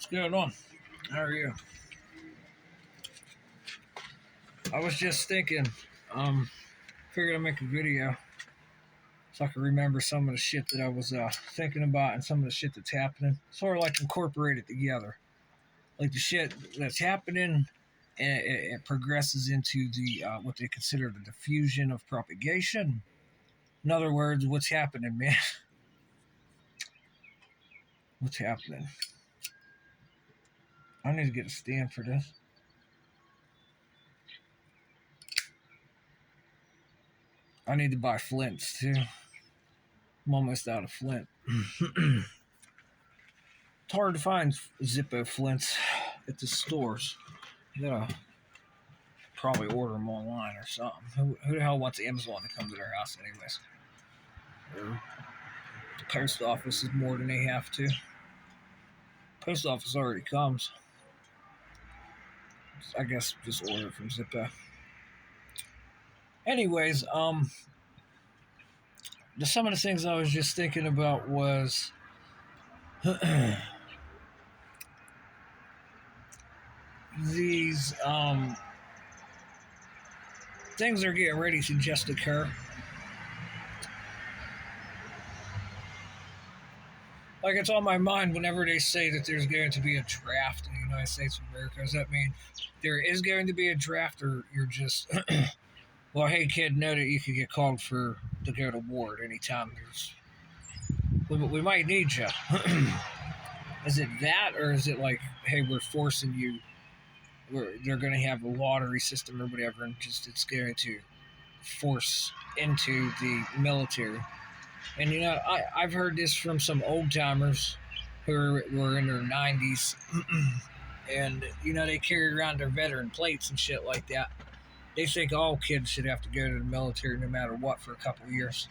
What's going on? How are you? I was just thinking, um, figured I'd make a video so I could remember some of the shit that I was thinking about and some of the shit that's happening. Sort of like incorporate it together. Like the shit that's happening, and it progresses into the what they consider the diffusion of propagation. In other words, what's happening, man? What's happening? I need to get a stand for this. I need to buy flints too. I'm almost out of flint. It's hard to find Zippo flints at the stores. You gotta probably order them online or something. Who the hell wants Amazon to come to their house, anyways? Or the post office is more than they have to. Post office already comes. I guess just order it from Zippo. Anyways, some of the things I was just thinking about was these things are getting ready to just occur. Like, it's on my mind whenever they say that there's going to be a draft in the United States of America. Does that mean there is going to be a draft, or you're just, well, hey kid, know that you could get called to go to war at any time. We might need you. Is it that, or is it like, hey, we're forcing you? They're going to have a lottery system or whatever, and just it's going to force into the military. And I've heard this from some old timers who were in their 90s, and they carry around their veteran plates and shit like that. They think all kids should have to go to the military no matter what for a couple of years.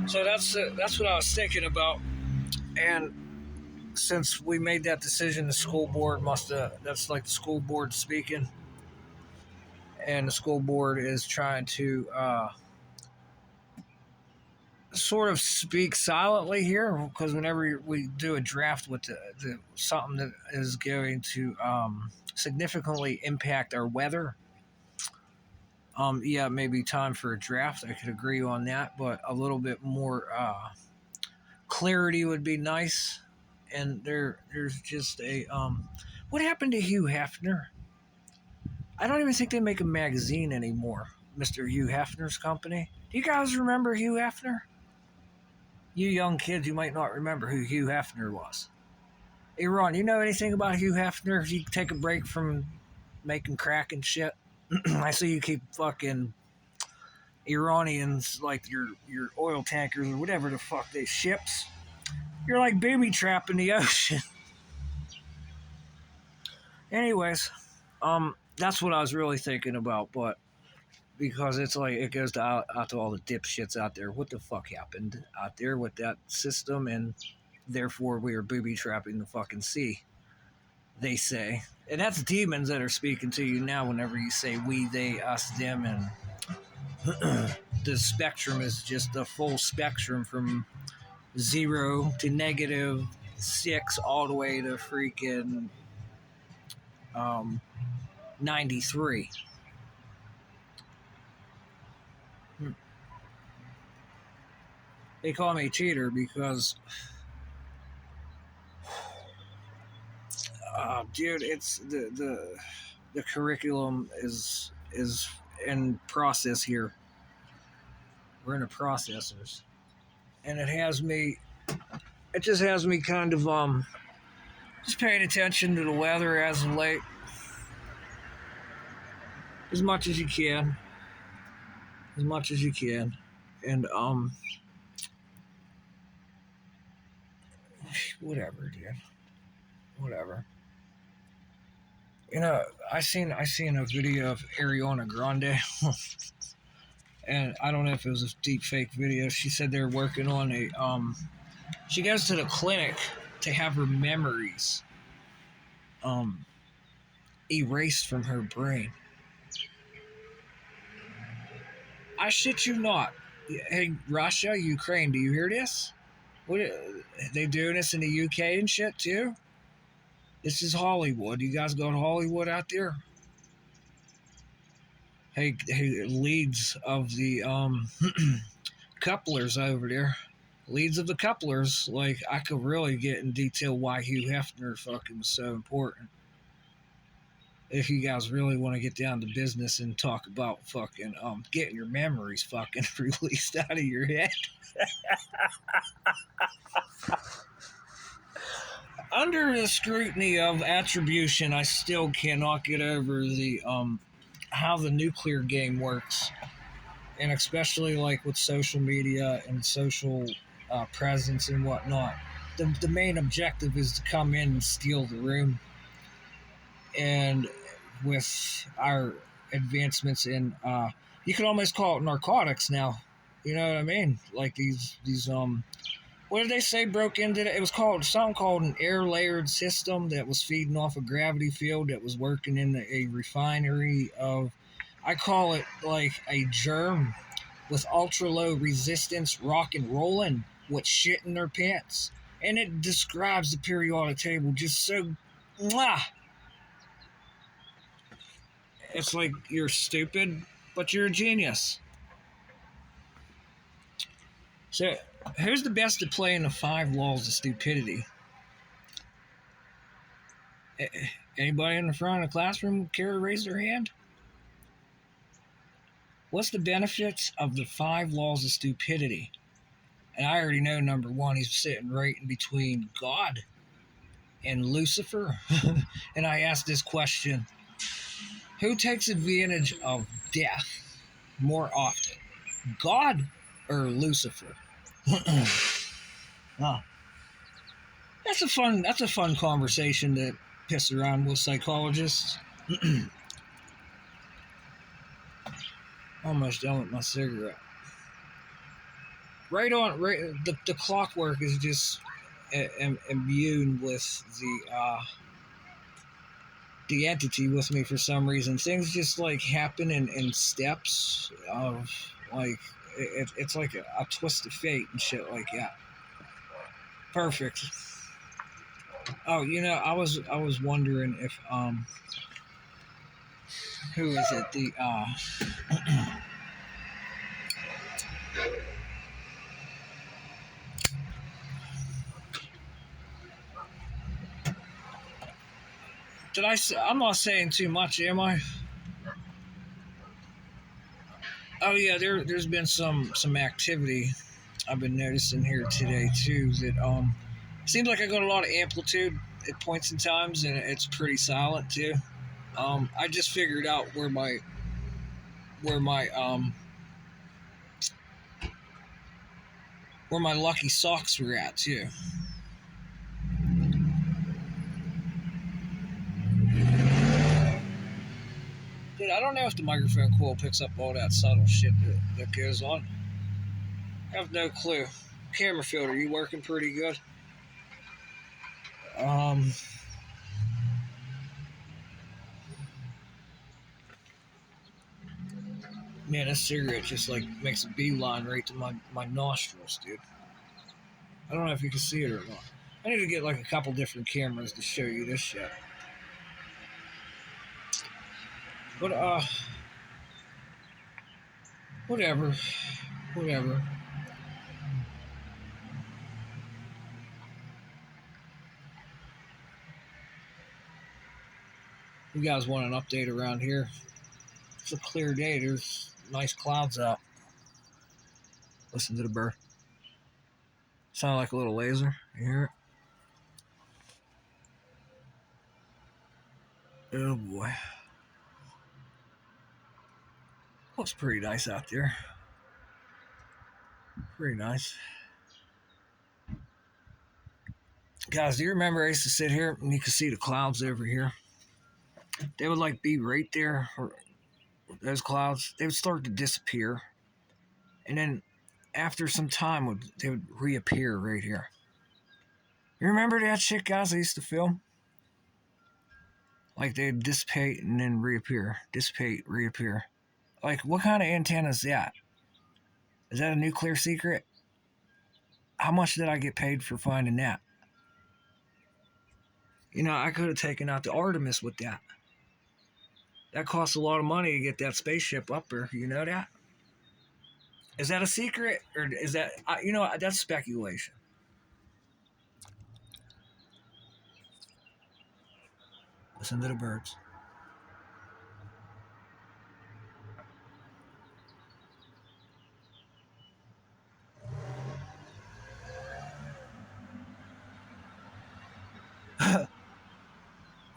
So that's what I was thinking about. And since we made that decision, the school board that's like the school board speaking. And the school board is trying to sort of speak silently here, because whenever we do a draft with something that is going to significantly impact our weather, yeah, maybe time for a draft. I could agree on that, but a little bit more clarity would be nice. And there's just a what happened to Hugh Hefner? I don't even think they make a magazine anymore. Mr. Hugh Hefner's company. Do you guys remember Hugh Hefner? You young kids, you might not remember who Hugh Hefner was. Hey, Ron, you know anything about Hugh Hefner? If you take a break from making crack and shit, I see you keep fucking Iranians, like your oil tankers or whatever the fuck they ships. You're like booby trapping the ocean. Anyways, that's what I was really thinking about, but because it's like it goes out to all the dipshits out there. What the fuck happened out there with that system? And therefore we are booby trapping the fucking sea, they say. And that's demons that are speaking to you now whenever you say we, they, us, them, and the spectrum is just a full spectrum from 0 to -6 all the way to freaking 93. They call me a cheater because dude, it's the curriculum is in process here. We're in the processors, and it just has me kind of just paying attention to the weather as of late, as much as you can, and whatever, dude, whatever. I seen a video of Ariana Grande. And I don't know if it was a deep fake video. She said they're working on she goes to the clinic to have her memories erased from her brain. I shit you not. Hey, Russia, Ukraine, do you hear this? What they doing this in the UK and shit too? This is Hollywood. You guys go to Hollywood out there? Hey, leads of the couplers over there. Leads of the couplers. Like I could really get in detail why Hugh Hefner fucking was so important. If you guys really want to get down to business and talk about fucking getting your memories fucking released out of your head. Under the scrutiny of attribution, I still cannot get over the how the nuclear game works, and especially like with social media and social presence and whatnot. The main objective is to come in and steal the room, and with our advancements in you could almost call it narcotics now. You know what I mean? Like these what did they say broke into it? It was called something called an air layered system that was feeding off a gravity field that was working in a refinery of, I call it like a germ with ultra low resistance rock and rolling with shit in their pants. And it describes the periodic table just so, mwah. It's like you're stupid, but you're a genius. So, who's the best to play in the 5 laws of stupidity? Anybody in the front of the classroom care to raise their hand? What's the benefits of the 5 laws of stupidity? And I already know number one, he's sitting right in between God and Lucifer. And I asked this question: who takes advantage of death more often, God or Lucifer? Oh, that's a fun conversation to piss around with psychologists. Almost done with my cigarette. Right on. Right, the clockwork is just immune with the entity with me for some reason. Things just like happen in steps of like it's like a twist of fate and shit like that. Perfect. Oh, I was wondering if who is it? The did I say, I'm not saying too much, am I? Oh yeah, there's been some activity I've been noticing here today too. That seems like I got a lot of amplitude at points in times, and it's pretty silent too. I just figured out where my where my lucky socks were at too. Dude, I don't know if the microphone coil picks up all that subtle shit that goes on. I have no clue. Camera filter, you working pretty good? Um, Man, this cigarette just like makes a beeline right to my nostrils, dude. I don't know if you can see it or not. I need to get like a couple different cameras to show you this shit. But whatever, whatever. You guys want an update around here? It's a clear day. There's nice clouds out. Listen to the bird. Sound like a little laser. You hear it? Oh boy. Looks pretty nice out there. Pretty nice. Guys, do you remember I used to sit here and you could see the clouds over here? They would like be right there. Those clouds, they would start to disappear. And then after some time, they would reappear right here. You remember that shit, guys, I used to film? Like they'd dissipate and then reappear. Dissipate, reappear. Like, what kind of antenna is that? Is that a nuclear secret? How much did I get paid for finding that? I could have taken out the Artemis with that. That costs a lot of money to get that spaceship up there. You know that? Is that a secret? Or is that, that's speculation. Listen to the birds.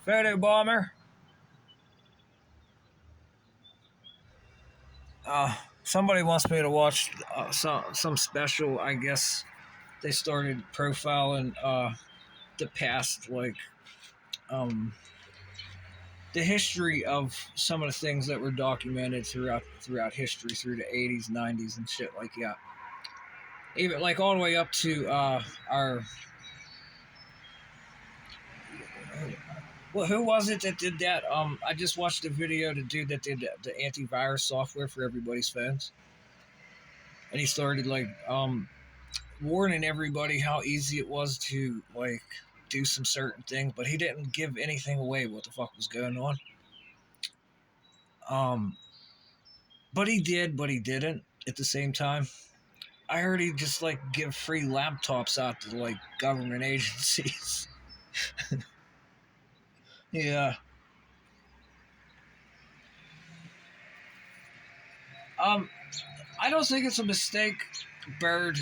Photo bomber. Somebody wants me to watch some special. I guess they started profiling the past, like the history of some of the things that were documented throughout history, through the 80s, 90s, and shit like that. Even like all the way up to our. Well, who was it that did that? I just watched a video. The dude that did the antivirus software for everybody's phones, and he started like warning everybody how easy it was to like do some certain things, but he didn't give anything away what the fuck was going on. But he did, but he didn't at the same time. I heard he just like give free laptops out to like government agencies. Yeah. I don't think it's a mistake, Bird,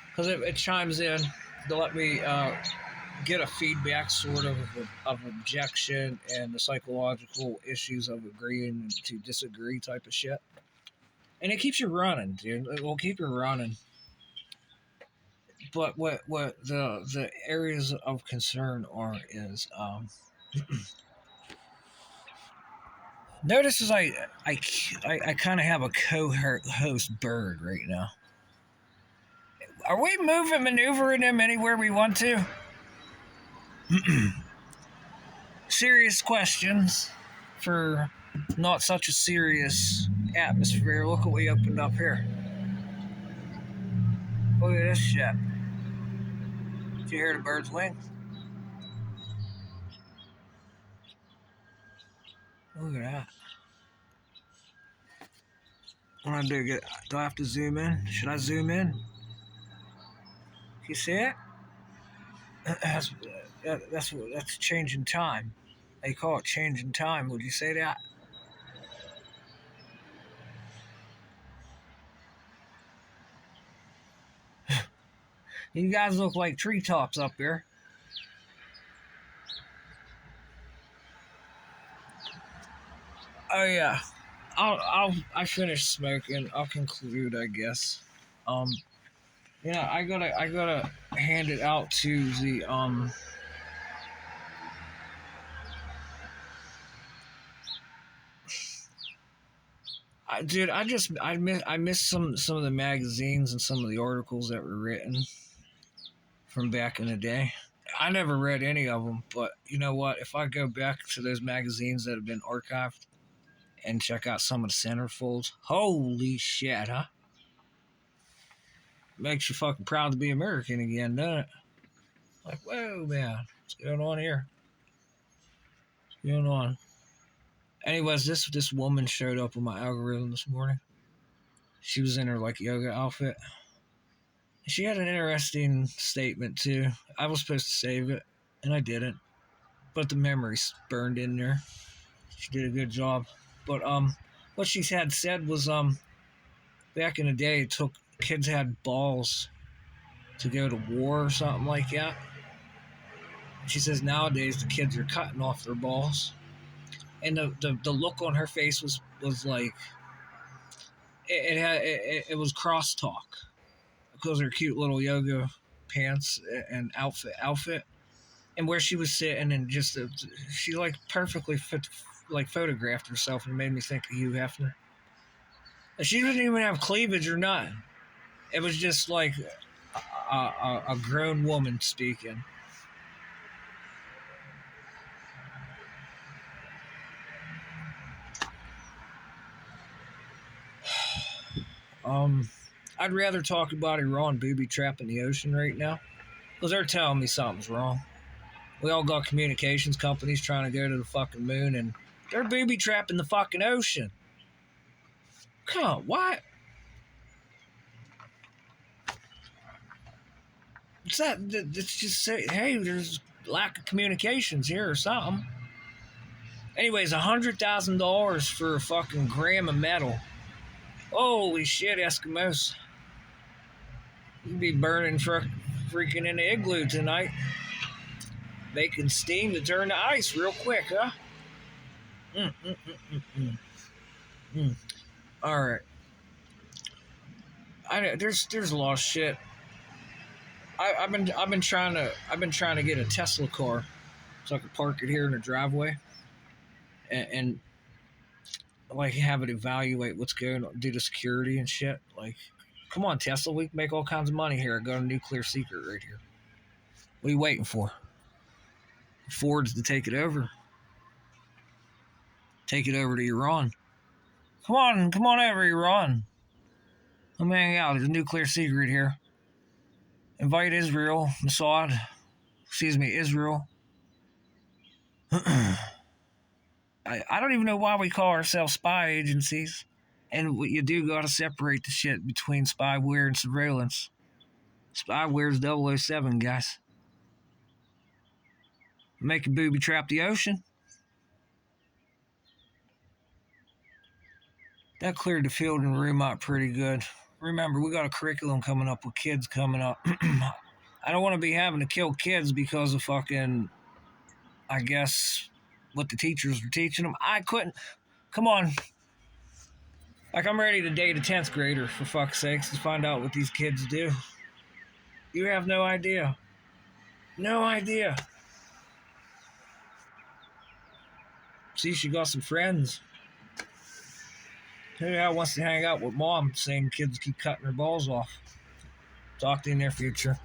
because it chimes in to let me get a feedback sort of objection and the psychological issues of agreeing to disagree type of shit. And it keeps you running, dude. It will keep you running. But what the areas of concern are is notice as I kind of have a co-host Bird right now. Are we maneuvering him anywhere we want to? Serious questions for not such a serious atmosphere. Look what we opened up here. Look at this shit. Did you hear the bird's wings? Look at that. What do I do? Do I have to zoom in? Should I zoom in? Can you see it? That's changing time. They call it changing time. Would you say that? You guys look like treetops up here. Oh yeah, I finished smoking. I'll conclude, I guess. Um, I gotta hand it out to the dude, I missed some of the magazines and some of the articles that were written from back in the day. I never read any of them, but you know what? If I go back to those magazines that have been archived and check out some of the centerfolds, holy shit, huh? Makes you fucking proud to be American again, doesn't it? Like, whoa, man, what's going on here? What's going on? Anyways, this woman showed up on my algorithm this morning. She was in her like yoga outfit. She had an interesting statement too. I was supposed to save it, and I didn't. But the memory's burned in there. She did a good job. But what she had said was back in the day, it took kids had balls to go to war or something like that. She says nowadays the kids are cutting off their balls, and the look on her face was like it was crosstalk because her cute little yoga pants and outfit and where she was sitting and just she like perfectly fit, like photographed herself and made me think of Hugh Hefner. And she didn't even have cleavage or nothing. It was just like a grown woman speaking. I'd rather talk about Iran booby trapping the ocean right now because they're telling me something's wrong. We all got communications companies trying to go to the fucking moon, and they're booby trapping the fucking ocean. Come on, what? It's that. It's just say, hey, there's lack of communications here or something. Anyways, $100,000 for a fucking gram of metal. Holy shit, Eskimos! You'd be burning freaking in the igloo tonight. Making steam to turn to ice real quick, huh? All right. There's a lot of shit. I've been trying to get a Tesla car so I could park it here in the driveway and like have it evaluate what's going on, do the security and shit. Like, come on, Tesla, we can make all kinds of money here. I got a nuclear secret right here. What are you waiting for? Ford's to take it over. Take it over to Iran. Come on over, Iran. Let me hang out. There's a nuclear secret here. Invite Israel, Israel. I don't even know why we call ourselves spy agencies. And what you do got to separate the shit between spyware and surveillance. Spyware's 007, guys. Make a booby trap the ocean. That cleared the field and room out pretty good. Remember, we got a curriculum coming up with kids coming up. I don't want to be having to kill kids because of fucking, I guess, what the teachers were teaching them. I couldn't. Come on. Like, I'm ready to date a 10th grader, for fuck's sakes, to find out what these kids do. You have no idea. No idea. See, she got some friends. Who the hell wants to hang out with mom saying kids keep cutting their balls off? Talk to you in their future.